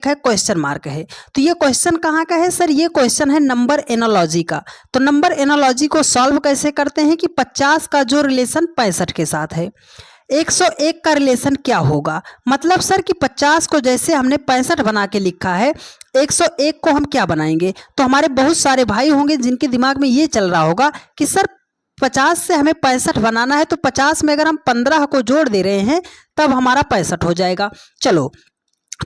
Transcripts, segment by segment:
है question mark है। तो ये क्वेश्चन कहाँ का है सर? ये क्वेश्चन है नंबर एनालॉजी का। तो नंबर एनालॉजी को सॉल्व कैसे करते हैं कि 50 का जो रिलेशन 65 के साथ है, 101 का रिलेशन क्या होगा? मतलब सर कि 50 को जैसे हमने 65 बना के लिखा है, 101 को हम क्या बनाएंगे? तो हमारे बहुत सारे भाई होंगे जिनके दिमाग में ये चल रहा होगा कि सर 50 से हमें 65 बनाना है, तो 50 में अगर हम 15 को जोड़ दे रहे हैं तब हमारा 65 हो जाएगा। चलो,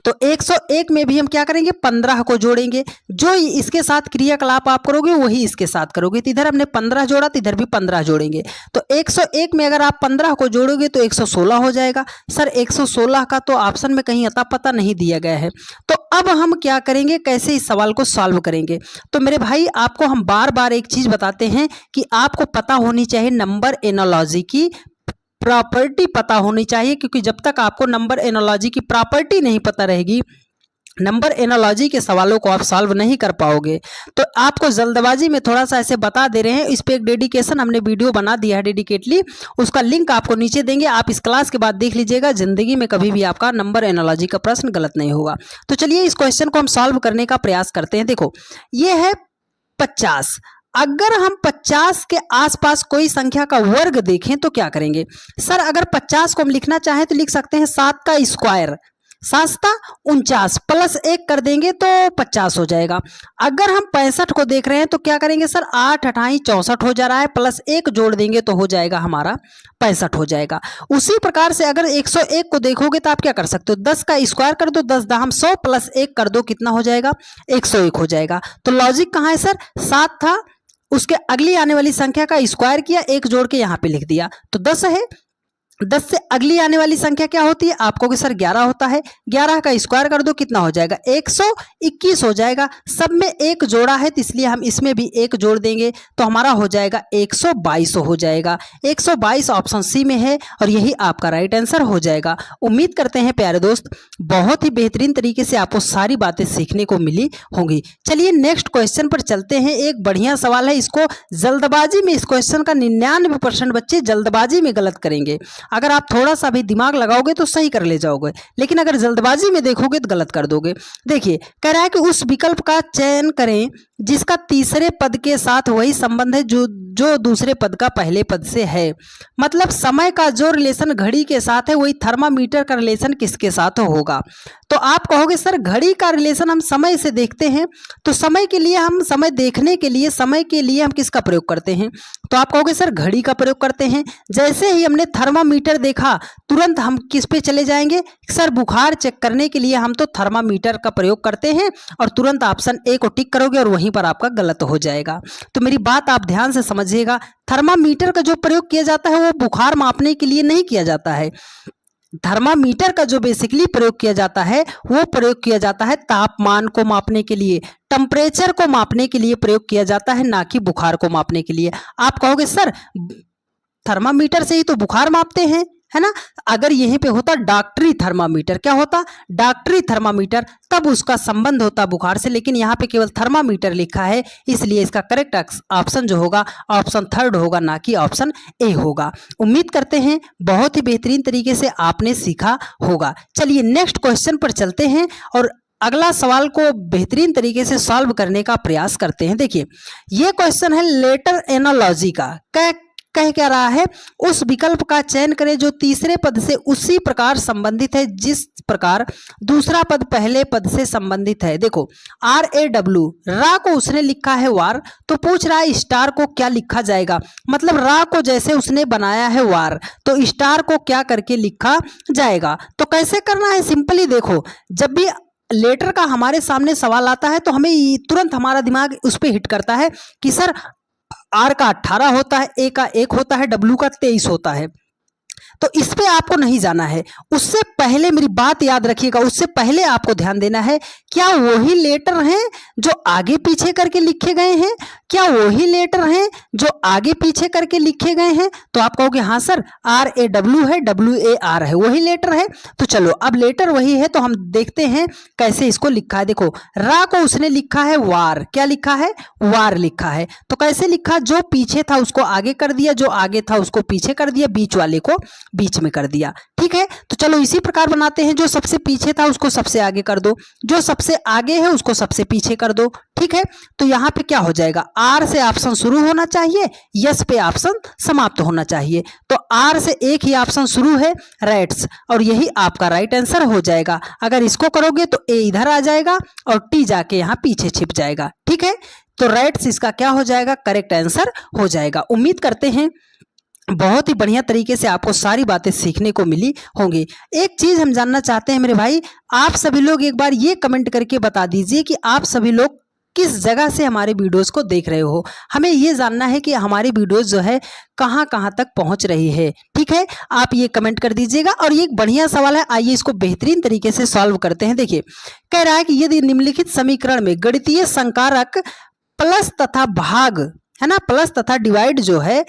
तो 101 में भी हम क्या करेंगे? 15 को जोड़ेंगे। जो इसके साथ क्रियाकलाप आप करोगे वही इसके साथ करोगे। तो इधर हमने 15 जोड़ा तो इधर भी 15 जोड़ेंगे। तो 101 में अगर आप 15 को जोड़ोगे तो 116 हो जाएगा। सर 116 का तो ऑप्शन में कहीं अता पता नहीं दिया गया है। तो अब हम क्या करेंगे, कैसे इस सवाल को सॉल्व करेंगे? तो मेरे भाई आपको हम बार बार एक चीज बताते हैं कि आपको पता होनी चाहिए नंबर एनालॉजी की प्रॉपर्टी पता होनी चाहिए, क्योंकि जब तक आपको नंबर एनालॉजी की प्रॉपर्टी नहीं पता रहेगी, नंबर एनालॉजी के सवालों को आप सॉल्व नहीं कर पाओगे। तो आपको जल्दबाजी में थोड़ा सा ऐसे बता दे रहे हैं। इस पे एक डेडिकेशन हमने वीडियो बना दिया है डेडिकेटली, उसका लिंक आपको नीचे देंगे, आप इस क्लास के बाद देख लीजिएगा। जिंदगी में कभी भी आपका नंबर एनालॉजी का प्रश्न गलत नहीं होगा। तो चलिए इस क्वेश्चन को हम सॉल्व करने का प्रयास करते हैं। देखो, ये है 50। अगर हम 50 के आसपास कोई संख्या का वर्ग देखें तो क्या करेंगे? सर अगर 50 को हम लिखना चाहें तो लिख सकते हैं 7 का स्क्वायर, 7 49 प्लस 1 कर देंगे तो 50 हो जाएगा। अगर हम 65 को देख रहे हैं तो क्या करेंगे? सर 8 28 64 हो जा रहा है, प्लस 1 जोड़ देंगे तो हो जाएगा हमारा 65 हो जाएगा। उसी प्रकार से अगर 101 को देखोगे तो आप क्या कर सकते हो? 10 का स्क्वायर कर दो, 10 दाम 100 प्लस 1 कर दो, कितना हो जाएगा? 101 हो जाएगा। तो लॉजिक कहाँ है सर? 7 था, उसके अगली आने वाली संख्या का स्क्वायर किया, 1 जोड़ के यहां पे लिख दिया तो 10 है। 10 से अगली आने वाली संख्या क्या होती है? आप कहोगे सर 11 होता है, 11 का स्क्वायर कर दो, कितना हो जाएगा? 121 हो जाएगा। सब में 1 जोड़ा है तो इसलिए हम इसमें भी 1 जोड़ देंगे तो हमारा हो जाएगा 122 हो जाएगा। 122 ऑप्शन सी में है और यही आपका राइट आंसर हो जाएगा। उम्मीद करते हैं प्यारे दोस्त बहुत ही बेहतरीन तरीके से आपको सारी बातें सीखने को मिली होंगी। चलिए नेक्स्ट क्वेश्चन पर चलते हैं। एक बढ़िया सवाल है, इसको जल्दबाजी में, इस क्वेश्चन का 99% बच्चे जल्दबाजी में गलत करेंगे। अगर आप थोड़ा सा भी दिमाग लगाओगे तो सही कर ले जाओगे, लेकिन अगर जल्दबाजी में देखोगे तो गलत कर दोगे। देखिए, कह रहा है कि उस विकल्प का चयन करें जिसका तीसरे पद के साथ वही संबंध है जो दूसरे पद का पहले पद से है। मतलब समय का जो रिलेशन घड़ी के साथ है वही थर्मामीटर का रिलेशन किसके साथ होगा? तो आप कहोगे सर घड़ी का रिलेशन हम समय से देखते हैं, तो समय के लिए हम, समय देखने के लिए, समय के लिए हम किसका प्रयोग करते हैं? तो आप कहोगे सर घड़ी का प्रयोग करते हैं। जैसे ही हमने थर्मामीटर देखा तुरंत हम किस पे चले जाएंगे? सर बुखार चेक करने के लिए हम तो थर्मामीटर का प्रयोग करते हैं, और तुरंत ऑप्शन ए को टिक करोगे और वहीं पर आपका गलत हो जाएगा। तो मेरी बात आप ध्यान से समझिएगा, थर्मामीटर का जो प्रयोग किया जाता है वो बुखार मापने के लिए नहीं किया जाता है। थर्मामीटर का जो बेसिकली प्रयोग किया जाता है वो प्रयोग किया जाता है तापमान को मापने के लिए, टेम्परेचर को मापने के लिए प्रयोग किया जाता है, ना कि बुखार को मापने के लिए। आप कहोगे सर थर्मामीटर से ही तो बुखार मापते हैं, है ना? अगर यहीं पे होता डॉक्टरी थर्मामीटर, क्या होता? डॉक्टरी थर्मामीटर, तब उसका संबंध होता बुखार से, लेकिन यहाँ पे केवल थर्मामीटर लिखा है, इसलिए इसका करेक्ट ऑप्शन जो होगा ऑप्शन थर्ड होगा, ना कि ऑप्शन ए होगा। उम्मीद करते हैं बहुत ही बेहतरीन तरीके से आपने सीखा होगा। चलिए नेक्स्ट क्वेश्चन पर चलते हैं और अगला सवाल को बेहतरीन तरीके से सॉल्व करने का प्रयास करते हैं। देखिए, ये क्वेश्चन है लेटर एनालॉजी का। कह क्या रहा है? उस विकल्प का चयन करें जो तीसरे पद से उसी प्रकार संबंधित है जिस प्रकार दूसरा पद पहले पद से संबंधित है। देखो, RAW, रा को उसने लिखा है वार, तो पूछ रहा है स्टार को क्या लिखा जाएगा? मतलब रा को जैसे उसने बनाया है वार, तो स्टार को क्या करके लिखा जाएगा? तो कैसे करना है? सिंपली देखो, जब भी लेटर का हमारे सामने सवाल आता है तो हमें तुरंत हमारा दिमाग उस पर हिट करता है कि सर आर का 18 होता है, ए का 1 होता है, डब्ल्यू का 23 होता है। तो इस पे आपको नहीं जाना है, उससे पहले मेरी बात याद रखिएगा, उससे पहले आपको ध्यान देना है क्या वही लेटर हैं जो आगे पीछे करके लिखे गए हैं? क्या वही लेटर हैं जो आगे पीछे करके लिखे गए हैं? तो आप कहोगे हाँ सर, RAW है, WAR है, वही लेटर है। तो चलो, अब लेटर वही है तो हम देखते हैं कैसे इसको लिखा है। देखो, रा को उसने लिखा है वार, क्या लिखा है? वार लिखा है। तो कैसे लिखा? जो पीछे था उसको आगे कर दिया, जो आगे था उसको पीछे कर दिया, बीच वाले को बीच में कर दिया। ठीक है, तो चलो इसी प्रकार बनाते हैं। जो सबसे पीछे था उसको सबसे आगे कर दो, जो सबसे आगे है उसको सबसे पीछे कर दो। ठीक है, तो यहाँ पे क्या हो जाएगा, आर से ऑप्शन शुरू होना चाहिए, यस पे ऑप्शन समाप्त होना चाहिए। तो आर से एक ही ऑप्शन शुरू है, रैट्स, और यही आपका राइट आंसर हो जाएगा। अगर इसको करोगे तो ए इधर आ जाएगा और टी जाके यहाँ पीछे छिप जाएगा। ठीक है, तो रैट्स इसका क्या हो जाएगा, करेक्ट आंसर हो जाएगा। उम्मीद करते हैं बहुत ही बढ़िया तरीके से आपको सारी बातें सीखने को मिली होंगी। एक चीज हम जानना चाहते हैं मेरे भाई, आप सभी लोग एक बार ये कमेंट करके बता दीजिए कि आप सभी लोग किस जगह से हमारे वीडियोस को देख रहे हो। हमें ये जानना है कि हमारी वीडियोस जो है कहाँ कहाँ तक पहुँच रही है। ठीक है, आप ये कमेंट कर दीजिएगा। और ये एक बढ़िया सवाल है, आइए इसको बेहतरीन तरीके से सॉल्व करते हैं। देखिए, कह रहा है कि यदि निम्नलिखित समीकरण में गणितीय संकारक प्लस तथा भाग है ना, प्लस तथा डिवाइड जो है,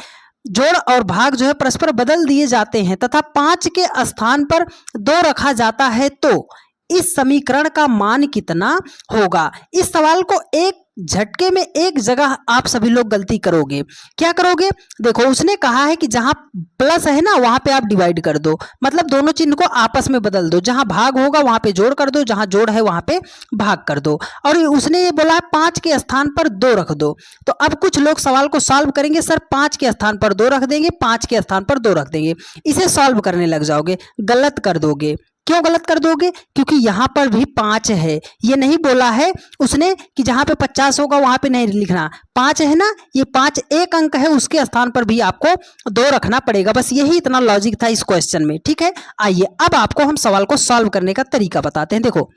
जोड़ और भाग जो है परस्पर बदल दिए जाते हैं तथा 5 के स्थान पर 2 रखा जाता है, तो इस समीकरण का मान कितना होगा। इस सवाल को एक झटके में एक जगह आप सभी लोग गलती करोगे। क्या करोगे, देखो उसने कहा है कि जहां प्लस है ना वहां पे आप डिवाइड कर दो, मतलब दोनों चिन्ह को आपस में बदल दो, जहां भाग होगा वहां पे जोड़ कर दो, जहां जोड़ है वहां पे भाग कर दो। और उसने ये बोला 5 के स्थान पर 2 रख दो। तो अब कुछ लोग सवाल को सॉल्व करेंगे, सर 5 के स्थान पर 2 रख देंगे, 5 के स्थान पर 2 रख देंगे, इसे सॉल्व करने लग जाओगे, गलत कर दोगे। क्यों गलत कर दोगे, क्योंकि यहाँ पर भी 5 है। ये नहीं बोला है उसने कि जहाँ पे 50 होगा वहां पे नहीं लिखना, 5 है ना, ये 5 एक अंक है, उसके स्थान पर भी आपको 2 रखना पड़ेगा। बस यही इतना लॉजिक था इस क्वेश्चन में। ठीक है, आइए अब आपको हम सवाल को सॉल्व करने का तरीका बताते हैं। देखो,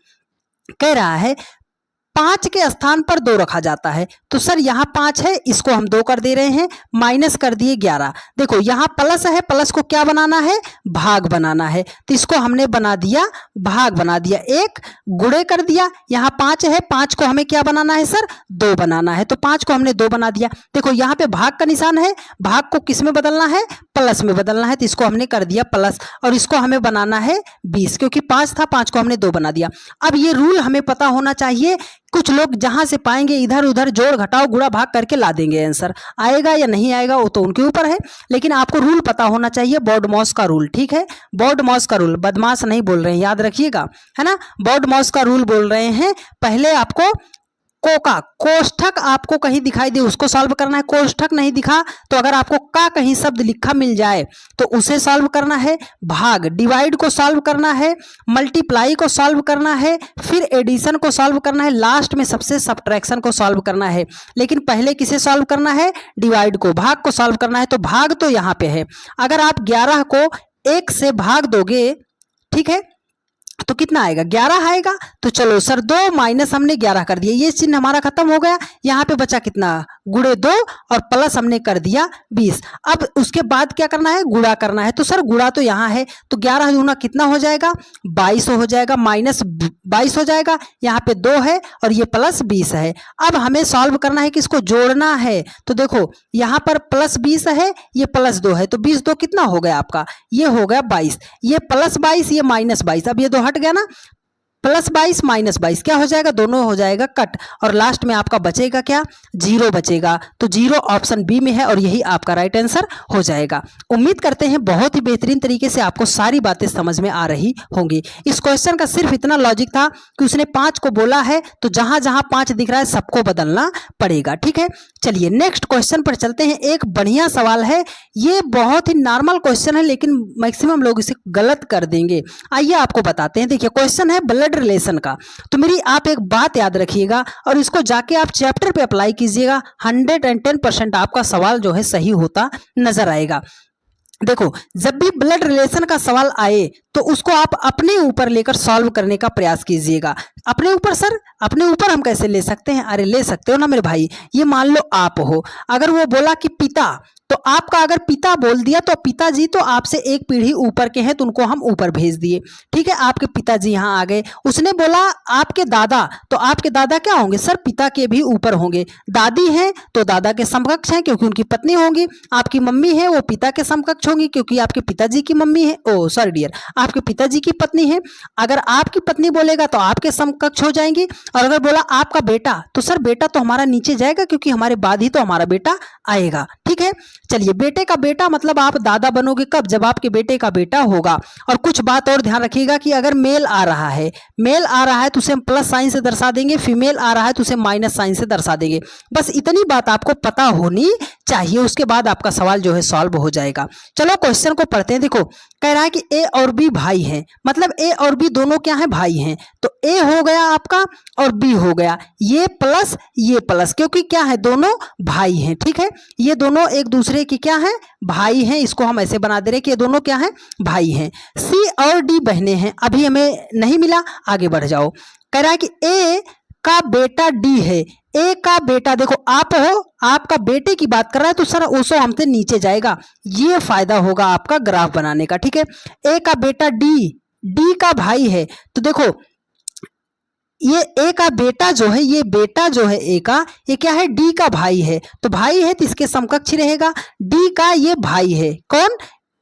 कह रहा है 5 के स्थान पर 2 रखा जाता है, तो सर यहाँ 5 है, इसको हम 2 कर दे रहे हैं, माइनस कर दिए 11। देखो यहाँ प्लस है, प्लस को क्या बनाना है, भाग बनाना है, तो इसको हमने बना दिया भाग बना दिया, 1 गुणे कर दिया। यहाँ 5 है, 5 को हमें क्या बनाना है सर, 2 बनाना है, तो 5 को हमने 2 बना दिया। देखो यहाँ पे भाग का निशान है, भाग को किस में बदलना है, प्लस में बदलना है, तो इसको हमने कर दिया प्लस, और इसको हमें बनाना है 20, क्योंकि 5 था, 5 को हमने 2 बना दिया। अब ये रूल हमें पता होना चाहिए। कुछ लोग जहां से पाएंगे इधर उधर जोड़ घटाओ गुणा भाग करके ला देंगे, आंसर आएगा या नहीं आएगा वो तो उनके ऊपर है, लेकिन आपको रूल पता होना चाहिए, बॉडमॉस का रूल। ठीक है, बॉडमॉस का रूल, बदमाश नहीं बोल रहे हैं, याद रखिएगा, है ना, बॉडमॉस का रूल बोल रहे हैं। पहले आपको कोका कोष्ठक आपको कहीं दिखाई दे उसको सॉल्व करना है, कोष्ठक नहीं दिखा तो अगर आपको का कहीं शब्द लिखा मिल जाए तो उसे सॉल्व करना है, भाग डिवाइड को सॉल्व करना है, मल्टीप्लाई को सॉल्व करना है, फिर एडिशन को सॉल्व करना है, लास्ट में सबसे सब्ट्रैक्शन को सॉल्व करना है। लेकिन पहले किसे सॉल्व करना है, डिवाइड को, भाग को सॉल्व करना है। तो भाग तो यहाँ पे है, अगर आप 11 को 1 से भाग दोगे, ठीक है, तो कितना आएगा, 11 आएगा। तो चलो सर 2 माइनस हमने 11 कर दिया, ये चिन्ह हमारा खत्म हो गया। यहाँ पे बचा कितना, गुणे 2 और प्लस हमने कर दिया 20। अब उसके बाद क्या करना है, गुणा करना है। तो सर गुणा तो यहाँ है, तो 11 गुना कितना हो जाएगा, 22 हो जाएगा, माइनस 22 हो जाएगा। यहाँ पे 2 है और ये प्लस 20 है। अब हमें सॉल्व करना है कि इसको जोड़ना है। तो देखो यहाँ पर प्लस 20 है, ये प्लस 2 है, तो 20 2 कितना हो गया आपका, ये हो गया 22, ये प्लस 22, ये माइनस 22। अब ये 2 हट गया ना, प्लस 22 माइनस 22 क्या हो जाएगा, दोनों हो जाएगा कट, और लास्ट में आपका बचेगा क्या, 0 बचेगा। तो 0 ऑप्शन बी में है और यही आपका राइट आंसर हो जाएगा। उम्मीद करते हैं बहुत ही बेहतरीन तरीके से आपको सारी बातें समझ में आ रही होंगी। इस क्वेश्चन का सिर्फ इतना लॉजिक था कि उसने 5 को बोला है, तो जहां जहां 5 दिख रहा है सबको बदलना पड़ेगा। ठीक है, चलिए नेक्स्ट क्वेश्चन पर चलते हैं। एक बढ़िया सवाल है, ये बहुत ही नॉर्मल क्वेश्चन है लेकिन मैक्सिमम लोग इसे गलत कर देंगे। आइए आपको बताते हैं। देखिए क्वेश्चन है ब्लड रिलेशन का, तो मेरी आप एक बात याद रखिएगा और इसको जाके आप चैप्टर पे अप्लाई कीजिएगा, 110% आपका सवाल जो है सही होता नजर आएगा। देखो जब भी ब्लड रिलेशन का सवाल आए तो उसको आप अपने ऊपर लेकर सॉल्व करने का प्रयास कीजिएगा। अपने ऊपर सर, अपने ऊपर हम कैसे ले सकते हैं, अरे ले सकते हो ना मेरे भाई। ये मान लो आप हो, अगर वो बोला कि पिता, तो आपका अगर पिता बोल दिया तो पिताजी तो आपसे एक पीढ़ी ऊपर के हैं, तो उनको हम ऊपर भेज दिए। ठीक है, आपके पिताजी यहाँ आ गए। उसने बोला आपके दादा, तो आपके दादा क्या होंगे सर, पिता के भी ऊपर होंगे। दादी हैं तो दादा के समकक्ष हैं क्योंकि उनकी पत्नी होंगी। आपकी मम्मी है वो पिता के समकक्ष होंगी क्योंकि आपके पिताजी की मम्मी है, ओ सॉरी डियर, आपके पिताजी की पत्नी है। अगर आपकी पत्नी बोलेगा तो आपके समकक्ष हो जाएंगी, और अगर बोला आपका बेटा, तो सर बेटा तो हमारा नीचे जाएगा क्योंकि हमारे बाद ही तो हमारा बेटा आएगा। ठीक है, चलिए, बेटे का बेटा मतलब आप दादा बनोगे कब? जब आपके बेटे का बेटा होगा। और कुछ बात और ध्यान रखिएगा कि अगर मेल आ रहा है, मेल आ रहा है तो उसे हम प्लस साइन से दर्शा देंगे, फीमेल आ रहा है तो उसे माइनस साइन से दर्शा देंगे। बस इतनी बात आपको पता होनी चाहिए, उसके बाद आपका सवाल जो है सॉल्व हो जाएगा। चलो क्वेश्चन को पढ़ते हैं। देखो, कह रहा है कि ए और बी भाई हैं, मतलब ए और बी दोनों क्या है? भाई हैं। तो ए हो गया आपका और बी हो गया, ये प्लस, क्योंकि क्या है? दोनों भाई हैं। ठीक है, ये दोनों एक दूसरे की क्या है? भाई हैं। इसको हम ऐसे बना दे रहे कि ये दोनों क्या है? भाई हैं। सी और डी बहनें हैं, अभी हमें नहीं मिला, आगे बढ़ जाओ। कह रहा है कि ए का बेटा डी है, ए का बेटा, देखो आप हो, आपका बेटे की बात कर रहा है तो सर उसो हमसे नीचे जाएगा, ये फायदा होगा आपका ग्राफ बनाने का। ठीक है, ए का बेटा डी का भाई है, तो देखो ये ए का बेटा जो है, ये बेटा जो है ए का, ये क्या है? डी का भाई है, तो भाई है तो इसके समकक्ष रहेगा। डी का ये भाई है, कौन?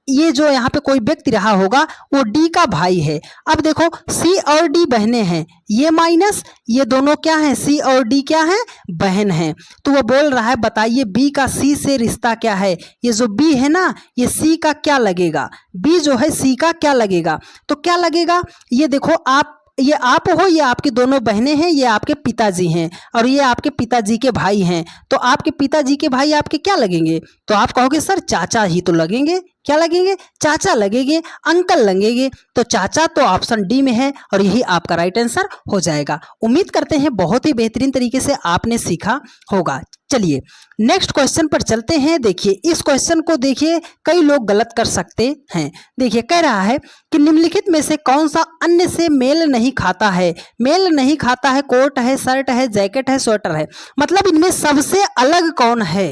ये जो यहाँ पे कोई व्यक्ति रहा होगा वो डी का भाई है। अब देखो सी और डी बहनें हैं, ये माइनस, ये दोनों क्या है? सी और डी क्या है? बहन है। तो वो बोल रहा है बताइए बी का सी से रिश्ता क्या है? ये जो बी है ना, ये सी का क्या लगेगा? बी जो है सी का क्या लगेगा? तो क्या लगेगा? ये देखो आप, ये आप हो, ये आपकी दोनों बहनें हैं, ये आपके पिताजी हैं और ये आपके पिताजी के भाई हैं। तो आपके पिताजी के भाई आपके क्या लगेंगे? तो आप कहोगे सर चाचा ही तो लगेंगे। क्या लगेंगे? चाचा लगेंगे, अंकल लगेंगे। तो चाचा तो ऑप्शन डी में है और यही आपका राइट आंसर हो जाएगा। उम्मीद करते हैं बहुत ही बेहतरीन तरीके से आपने सीखा होगा। चलिए नेक्स्ट क्वेश्चन पर चलते हैं। देखिए इस क्वेश्चन को देखिए, कई लोग गलत कर सकते हैं। देखिए कह रहा है कि निम्नलिखित में से कौन सा अन्य से मेल नहीं खाता है? मेल नहीं खाता है, कोट है, शर्ट है, जैकेट है, स्वेटर है, मतलब इनमें सबसे अलग कौन है?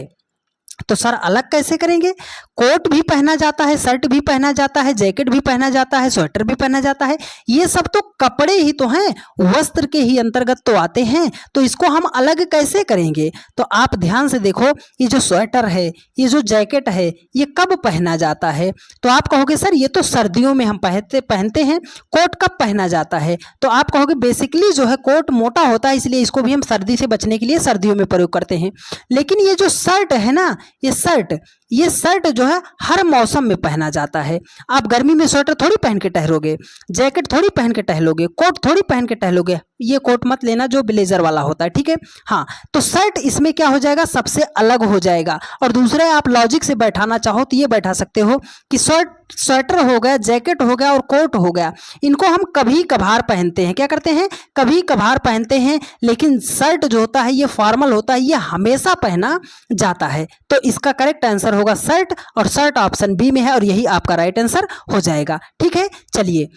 तो सर अलग कैसे करेंगे? कोट भी पहना जाता है, शर्ट भी पहना जाता है, जैकेट भी पहना जाता है, स्वेटर भी पहना जाता है, ये सब तो कपड़े ही तो हैं, वस्त्र के ही अंतर्गत तो आते हैं, तो इसको हम अलग कैसे करेंगे? तो आप ध्यान से देखो, ये जो स्वेटर है, ये जो जैकेट है, ये कब पहना जाता है? तो आप कहोगे सर ये तो सर्दियों में हम पहनते हैं। कोट कब पहना जाता है? तो आप कहोगे बेसिकली जो है कोट मोटा होता है, इसलिए इसको भी हम सर्दी से बचने के लिए सर्दियों में प्रयोग करते हैं। लेकिन ये जो शर्ट है ना, ये शर्ट जो है हर मौसम में पहना जाता है। आप गर्मी में स्वेटर थोड़ी पहन के टहलोगे, जैकेट थोड़ी पहन के टहलोगे, कोट थोड़ी पहन के टहलोगे। ये कोट मत लेना जो ब्लेजर वाला होता है, ठीक है। हाँ, तो शर्ट इसमें क्या हो जाएगा? सबसे अलग हो जाएगा। और दूसरे आप लॉजिक से बैठाना चाहो तो ये बैठा सकते हो कि स्वेटर हो गया, जैकेट हो गया और कोट हो गया, इनको हम कभी कभार पहनते हैं। क्या करते हैं? कभी कभार पहनते हैं। लेकिन शर्ट जो होता है ये फॉर्मल होता है, ये हमेशा पहना जाता है। तो इसका करेक्ट आंसर होगा शर्ट, और शर्ट ऑप्शन बी में है और यही आपका राइट आंसर हो जाएगा। ठीक है, चलिए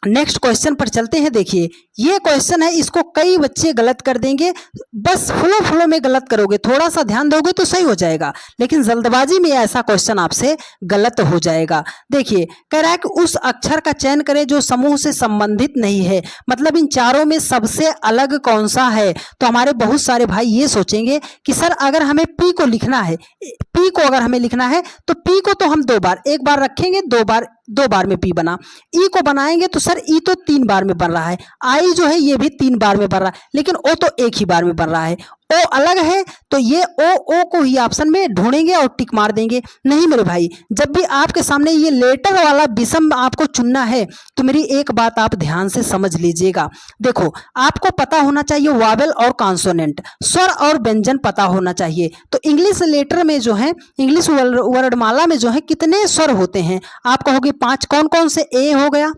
नेक्स्ट क्वेश्चन पर चलते हैं। देखिए ये क्वेश्चन है, इसको कई बच्चे गलत कर देंगे, बस फ्लो में गलत करोगे, थोड़ा सा ध्यान दोगे तो सही हो जाएगा, लेकिन जल्दबाजी में ऐसा क्वेश्चन आपसे गलत हो जाएगा। देखिए कह रहा है कि उस अक्षर का चयन करें जो समूह से संबंधित नहीं है, मतलब इन चारों में सबसे अलग कौन सा है? तो हमारे बहुत सारे भाई ये सोचेंगे कि सर अगर हमें पी को लिखना है, पी को अगर हमें लिखना है तो पी को तो हम दो बार, एक बार रखेंगे, दो बार में पी बना। ई को बनाएंगे तो सर ई तो 3 बार में बन रहा है, आई जो है ये भी 3 बार में बन रहा है, लेकिन ओ तो एक ही बार में बन रहा है। ओ अलग है तो ये ओ को ही ऑप्शन में ढूंढेंगे और टिक मार देंगे। नहीं मेरे भाई, जब भी आपके सामने ये लेटर वाला विषम आपको चुनना है तो मेरी एक बात आप ध्यान से समझ लीजिएगा। देखो आपको पता होना चाहिए वावेल और कॉन्सोनेंट, स्वर और व्यंजन पता होना चाहिए। तो इंग्लिश लेटर में जो है, इंग्लिश वर्णमाला में जो है कितने स्वर होते हैं? आप कहोगे 5, कौन कौन से? ए हो गया,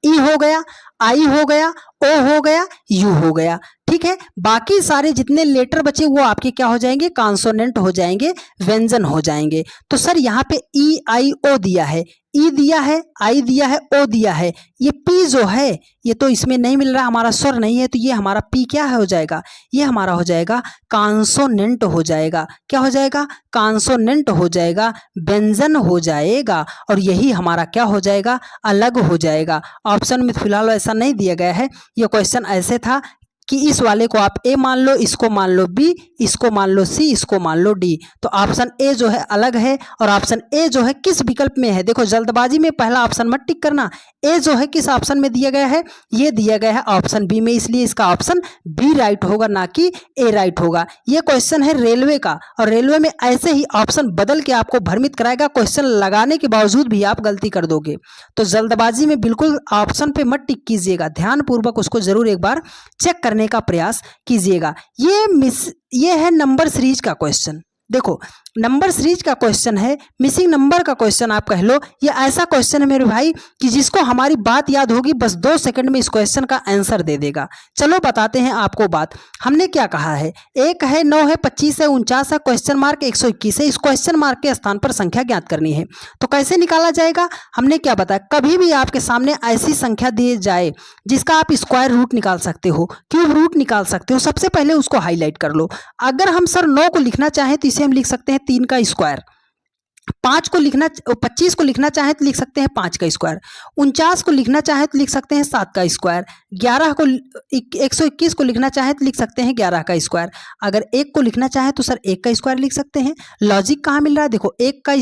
ई हो गया, आई हो गया, ओ हो गया, यू हो गया। ठीक है, बाकी सारे जितने लेटर बचे वो आपके क्या हो जाएंगे? कॉन्सोनेंट हो जाएंगे, व्यंजन हो जाएंगे। तो सर यहाँ पे ई आई ओ दिया है, ई दिया है, आई दिया है, ओ दिया है, ये पी जो है ये तो इसमें नहीं मिल रहा, हमारा स्वर नहीं है, तो ये हमारा पी क्या है हो जाएगा? ये हमारा हो जाएगा कॉन्सोनेंट हो जाएगा। क्या हो जाएगा? कॉन्सोनेंट हो जाएगा, व्यंजन हो जाएगा, और यही हमारा क्या हो जाएगा? अलग हो जाएगा। ऑप्शन में फिलहाल ऐसा नहीं दिया गया है, ये क्वेश्चन ऐसे था कि इस वाले को आप ए मान लो, इसको मान लो बी, इसको मान लो सी, इसको मान लो डी। तो ऑप्शन ए जो है अलग है और ऑप्शन ए जो है किस विकल्प में है। देखो जल्दबाजी में पहला ऑप्शन मत टिक करना। ए जो है किस ऑप्शन में दिया गया है, ये दिया गया है ऑप्शन बी में, इसलिए इसका ऑप्शन बी राइट होगा, ना कि ए राइट होगा। ये क्वेश्चन है रेलवे का और रेलवे में ऐसे ही ऑप्शन बदल के आपको भ्रमित कराएगा, क्वेश्चन लगाने के बावजूद भी आप गलती कर दोगे। तो जल्दबाजी में बिल्कुल ऑप्शन पे मत टिक कीजिएगा, ध्यानपूर्वक उसको जरूर एक बार चेक करने का प्रयास कीजिएगा। ये है नंबर सीरीज का क्वेश्चन। देखो नंबर सीरीज का क्वेश्चन है, मिसिंग नंबर का क्वेश्चन आप कह लो। ये ऐसा क्वेश्चन है मेरे भाई कि जिसको हमारी बात याद होगी बस 2 सेकंड में इस क्वेश्चन का आंसर दे देगा। चलो बताते हैं आपको बात। हमने क्या कहा है, 1 है, 9 है, 25 है, 49 है, क्वेश्चन मार्क 121 है। इस क्वेश्चन मार्क के स्थान पर संख्या ज्ञात करनी है। तो कैसे निकाला जाएगा, हमने क्या बताया, कभी भी आपके सामने ऐसी संख्या दी जाए जिसका आप स्क्वायर रूट निकाल सकते हो, क्यूब रूट निकाल सकते हो, सबसे पहले उसको हाईलाइट कर लो। अगर हम सर 9 को लिखना चाहें तो इसे हम लिख सकते हैं 3 का स्क्वायर। 25 को लिखना चाहे तो लिख सकते हैं 5 का स्क्वायर। 49 को लिखना चाहे तो लिख सकते हैं 7 का स्क्वायर। 121 को लिखना चाहे तो लिख सकते हैं 11 का स्क्वायर। अगर 1 को लिखना चाहे तो सर 1 का स्क्वायर लिख सकते हैं। लॉजिक कहाँ मिल रहा है, देखो 1 का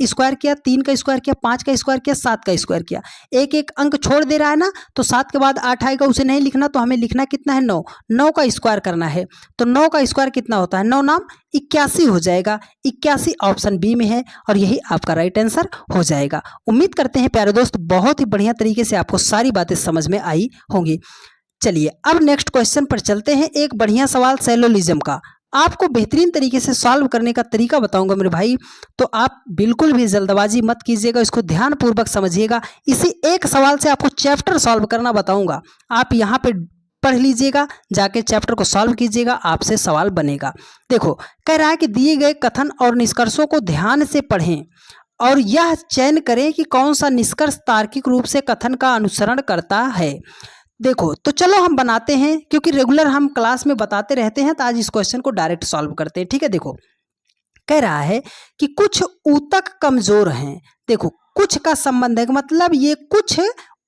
स्क्वायर किया, 3 का स्क्वायर किया, 5 का स्क्वायर किया, 7 का स्क्वायर किया। एक एक अंक छोड़ दे रहा है ना, तो 7 के बाद 8 आएगा, उसे नहीं लिखना, तो हमें लिखना कितना है 9। 9 का स्क्वायर करना है, तो 9 का स्क्वायर कितना होता है, 9 नाम 81 हो जाएगा। 81 ऑप्शन बी में है और यही आपका राइट आंसर हो जाएगा। उम्मीद करते हैं प्यारे दोस्त बहुत ही बढ़िया तरीके से आपको सारी बातें समझ में आई होंगी। चलिए अब नेक्स्ट क्वेश्चन पर चलते हैं। एक बढ़िया सवाल सैलोलिज्म का, आपको बेहतरीन तरीके से सॉल्व करने का तरीका बताऊंगा मेरे भाई, तो आप बिल्कुल भी जल्दबाजी मत कीजिएगा, इसको ध्यानपूर्वक समझिएगा। इसी एक सवाल से आपको चैप्टर सॉल्व करना बताऊंगा, आप यहाँ पे पढ़ लीजिएगा, जाके चैप्टर को सॉल्व कीजिएगा, आपसे सवाल बनेगा। देखो कह रहा है कि दिए गए कथन और निष्कर्षों को ध्यान से पढ़ें और यह चयन करें कि कौन सा निष्कर्ष तार्किक रूप से कथन का अनुसरण करता है। देखो तो चलो हम बनाते हैं, क्योंकि रेगुलर हम क्लास में बताते रहते हैं, तो आज इस क्वेश्चन को डायरेक्ट सॉल्व करते हैं। ठीक है, देखो कह रहा है कि कुछ ऊतक कमजोर हैं। देखो कुछ का संबंध है, मतलब ये कुछ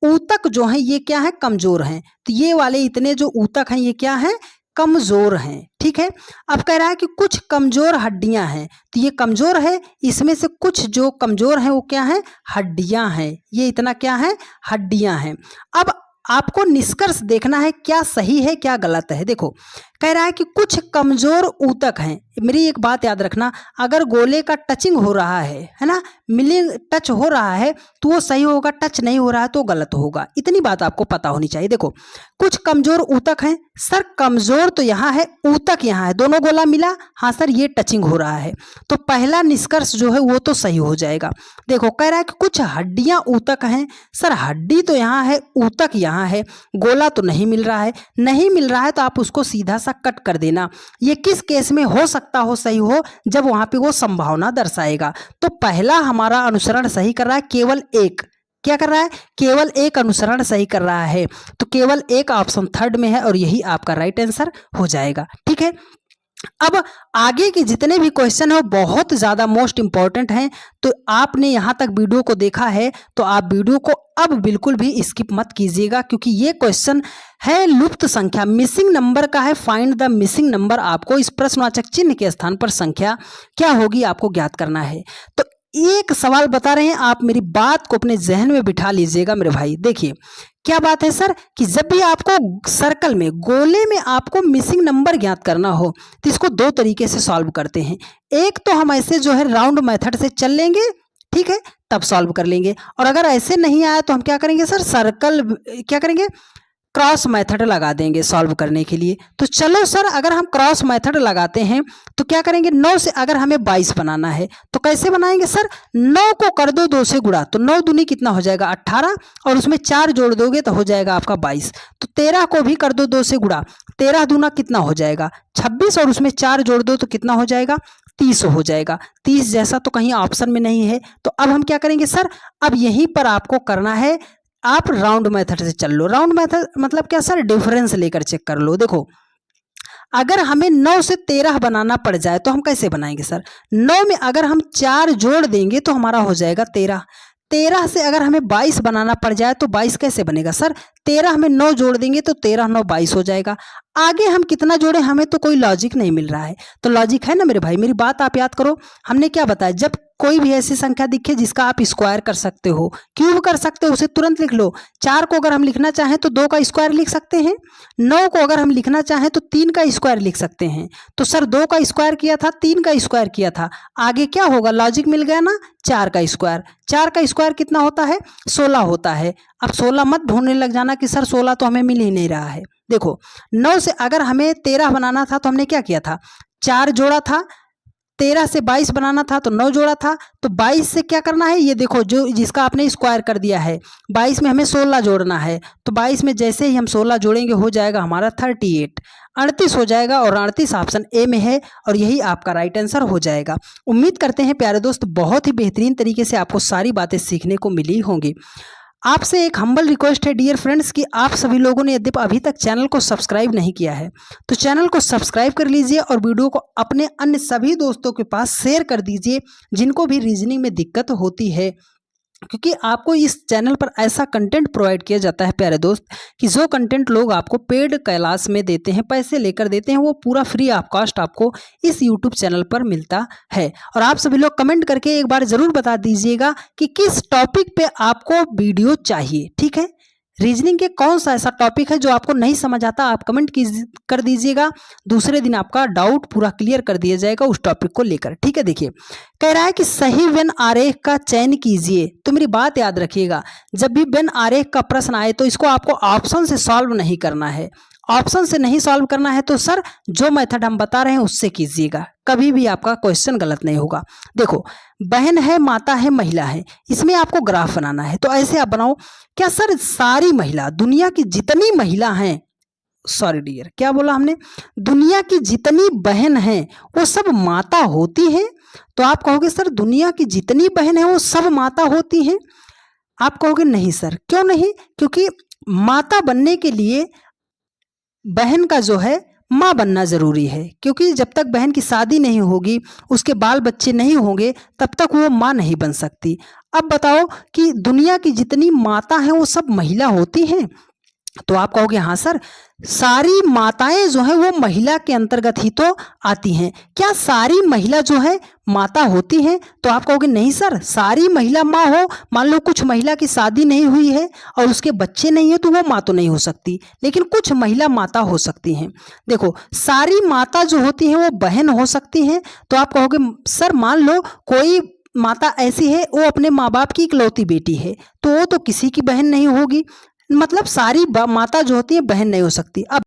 ऊतक जो हैं ये क्या है, कमजोर हैं। तो ये वाले इतने जो ऊतक हैं ये क्या है, कमजोर हैं। ठीक है, अब कह रहा है कि कुछ कमजोर हड्डियां हैं, तो ये कमजोर है, इसमें से कुछ जो कमजोर हैं वो क्या है, हड्डियां हैं। ये इतना क्या है, हड्डियां हैं। अब आपको निष्कर्ष देखना है क्या सही है क्या गलत है। देखो कह रहा है कि कुछ कमजोर ऊतक हैं। मेरी एक बात याद रखना, अगर गोले का टचिंग हो रहा है ना, मिलिंग टच हो रहा है तो वो सही होगा, टच नहीं हो रहा है तो गलत होगा। इतनी बात आपको पता होनी चाहिए। देखो कुछ कमजोर ऊतक हैं, सर कमजोर तो यहाँ है, ऊतक यहाँ है, दोनों गोला मिला, हाँ सर ये टचिंग हो रहा है, तो पहला निष्कर्ष जो है वो तो सही हो जाएगा। देखो कह रहा है कि कुछ हड्डियां ऊतक हैं, सर हड्डी तो यहाँ है, ऊतक यहाँ है, गोला तो नहीं मिल रहा है। नहीं मिल रहा है तो आप उसको सीधा सा कट कर देना। ये किस केस में हो सकता हो सही हो, जब वहां पे वो संभावना दर्शाएगा। तो पहला हमारा अनुसरण सही कर रहा है, केवल एक, क्या कर रहा है, केवल एक अनुसरण सही कर रहा है, तो केवल एक ऑप्शन थर्ड में है और यही आपका राइट आंसर हो जाएगा। ठीक है, अब आगे के जितने भी क्वेश्चन है वो बहुत ज़्यादा मोस्ट इंपॉर्टेंट हैं, तो आपने यहाँ तक वीडियो को देखा है तो आप वीडियो को अब बिल्कुल भी स्किप मत कीजिएगा, क्योंकि ये क्वेश्चन है लुप्त संख्या, मिसिंग नंबर का है। फाइंड द मिसिंग नंबर, आपको इस प्रश्नवाचक चिन्ह के स्थान पर संख्या क्या होगी आपको ज्ञात करना है। तो एक सवाल बता रहे हैं, आप मेरी बात को अपने जहन में बिठा लीजिएगा मेरे भाई। देखिए क्या बात है सर, कि जब भी आपको सर्कल में, गोले में आपको मिसिंग नंबर ज्ञात करना हो तो इसको 2 तरीके से सॉल्व करते हैं। एक तो हम ऐसे जो है राउंड मेथड से चल लेंगे, ठीक है, तब सॉल्व कर लेंगे। और अगर ऐसे नहीं आया तो हम क्या करेंगे सर, सर्कल क्या करेंगे, क्रॉस मेथड लगा देंगे सॉल्व करने के लिए। तो चलो सर अगर हम क्रॉस मेथड लगाते हैं तो क्या करेंगे, 9 से अगर हमें 22 बनाना है तो कैसे बनाएंगे सर, 9 को कर दो 2 से गुणा, तो 9 दूनी कितना हो जाएगा 18, और उसमें 4 जोड़ दोगे तो हो जाएगा आपका 22। तो 13 को भी कर दो 2 से गुणा, 13 दूना कितना हो जाएगा 26, और उसमें 4 जोड़ दो तो कितना हो जाएगा 30 हो जाएगा। 30 जैसा तो कहीं ऑप्शन में नहीं है, तो अब हम क्या करेंगे सर, अब यहीं पर आपको करना है, आप राउंड मेथड से चल लो। राउंड मेथड मतलब क्या सर, डिफरेंस लेकर चेक कर लो। देखो अगर हमें 9 से 13 बनाना पड़ जाए तो हम कैसे बनाएंगे सर, 9 में अगर हम 4 जोड़ देंगे तो हमारा हो जाएगा 13, 13 से अगर हमें 22 बनाना पड़ जाए तो 22 कैसे बनेगा सर? 13 में 9 जोड़ देंगे तो 13 9 22 हो जाएगा। आगे हम कितना जोड़े, हमें तो कोई लॉजिक नहीं मिल रहा है। तो लॉजिक है ना मेरे भाई, मेरी बात आप याद करो। हमने क्या बताया, जब कोई भी ऐसी संख्या दिखे जिसका आप स्क्वायर कर सकते हो, क्यूब कर सकते हो, उसे तुरंत लिख लो। 4 को अगर हम लिखना चाहें तो 2 का स्क्वायर लिख सकते हैं। 9 को अगर हम लिखना चाहें तो 3 का स्क्वायर लिख सकते हैं। तो सर 2 का स्क्वायर किया था, 3 का स्क्वायर किया था, आगे क्या होगा, लॉजिक मिल गया ना, 4 का स्क्वायर। 4 का स्क्वायर कितना होता है? 16 होता है। अब 16 मत ढूंढने लग जाना कि सर 16 तो हमें मिल ही नहीं रहा है। देखो 9 से अगर हमें 13 बनाना था तो हमने क्या किया था, 4 जोड़ा था। 13 से 22 बनाना था तो 9 जोड़ा था। तो 22 से क्या करना है, ये देखो जो जिसका आपने स्क्वायर कर दिया है, 22 में हमें 16 जोड़ना है। तो 22 में जैसे ही हम 16 जोड़ेंगे हो जाएगा हमारा 38, 38 हो जाएगा। और 38 ऑप्शन ए में है और यही आपका राइट आंसर हो जाएगा। उम्मीद करते हैं प्यारे दोस्त बहुत ही बेहतरीन तरीके से आपको सारी बातें सीखने को मिली होंगी। आपसे एक हम्बल रिक्वेस्ट है डियर फ्रेंड्स कि आप सभी लोगों ने यदि अभी तक चैनल को सब्सक्राइब नहीं किया है तो चैनल को सब्सक्राइब कर लीजिए और वीडियो को अपने अन्य सभी दोस्तों के पास शेयर कर दीजिए जिनको भी रीजनिंग में दिक्कत होती है, क्योंकि आपको इस चैनल पर ऐसा कंटेंट प्रोवाइड किया जाता है प्यारे दोस्त कि जो कंटेंट लोग आपको पेड क्लास में देते हैं, पैसे लेकर देते हैं, वो पूरा फ्री ऑफ कॉस्ट आपको इस यूट्यूब चैनल पर मिलता है। और आप सभी लोग कमेंट करके एक बार ज़रूर बता दीजिएगा कि किस टॉपिक पे आपको वीडियो चाहिए, ठीक है। रीजनिंग के कौन सा ऐसा टॉपिक है जो आपको नहीं समझ आता, आप कमेंट कर दीजिएगा। दूसरे दिन आपका डाउट पूरा क्लियर कर दिया जाएगा उस टॉपिक को लेकर, ठीक है। देखिए कह रहा है कि सही वेन आरेख का चयन कीजिए। तो मेरी बात याद रखिएगा, जब भी वेन आरेख का प्रश्न आए तो इसको आपको ऑप्शन से सॉल्व नहीं करना है। ऑप्शन से नहीं सॉल्व करना है तो सर जो मेथड हम बता रहे हैं उससे कीजिएगा, कभी भी आपका क्वेश्चन गलत नहीं होगा। देखो बहन है, माता है, महिला है, इसमें आपको ग्राफ बनाना है। तो ऐसे आप बनाओ, क्या सर सारी महिला, दुनिया की जितनी महिला हैं, सॉरी डियर क्या बोला हमने, दुनिया की जितनी बहन हैं वो सब माता होती हैं? तो आप कहोगे सर दुनिया की जितनी बहन है वो सब माता होती हैं। आप कहोगे नहीं सर, क्यों नहीं? क्योंकि माता बनने के लिए बहन का जो है माँ बनना जरूरी है, क्योंकि जब तक बहन की शादी नहीं होगी, उसके बाल बच्चे नहीं होंगे, तब तक वो माँ नहीं बन सकती। अब बताओ कि दुनिया की जितनी माता हैं वो सब महिला होती हैं? तो आप कहोगे हाँ सर, सारी माताएं जो है वो महिला के अंतर्गत ही तो आती हैं। क्या सारी महिला जो है माता होती हैं? तो आप कहोगे नहीं सर, सारी महिला माँ हो, मान लो कुछ महिला की शादी नहीं हुई है और उसके बच्चे नहीं है तो वो माँ तो नहीं हो सकती, लेकिन कुछ महिला माता हो सकती हैं। देखो सारी माता जो होती हैं वो बहन हो सकती हैं। तो आप कहोगे सर मान लो कोई माता ऐसी है वो अपने माँ बाप की इकलौती बेटी है, तो वो तो किसी की बहन नहीं होगी। मतलब सारी माता जो होती है बहन नहीं हो सकती। अब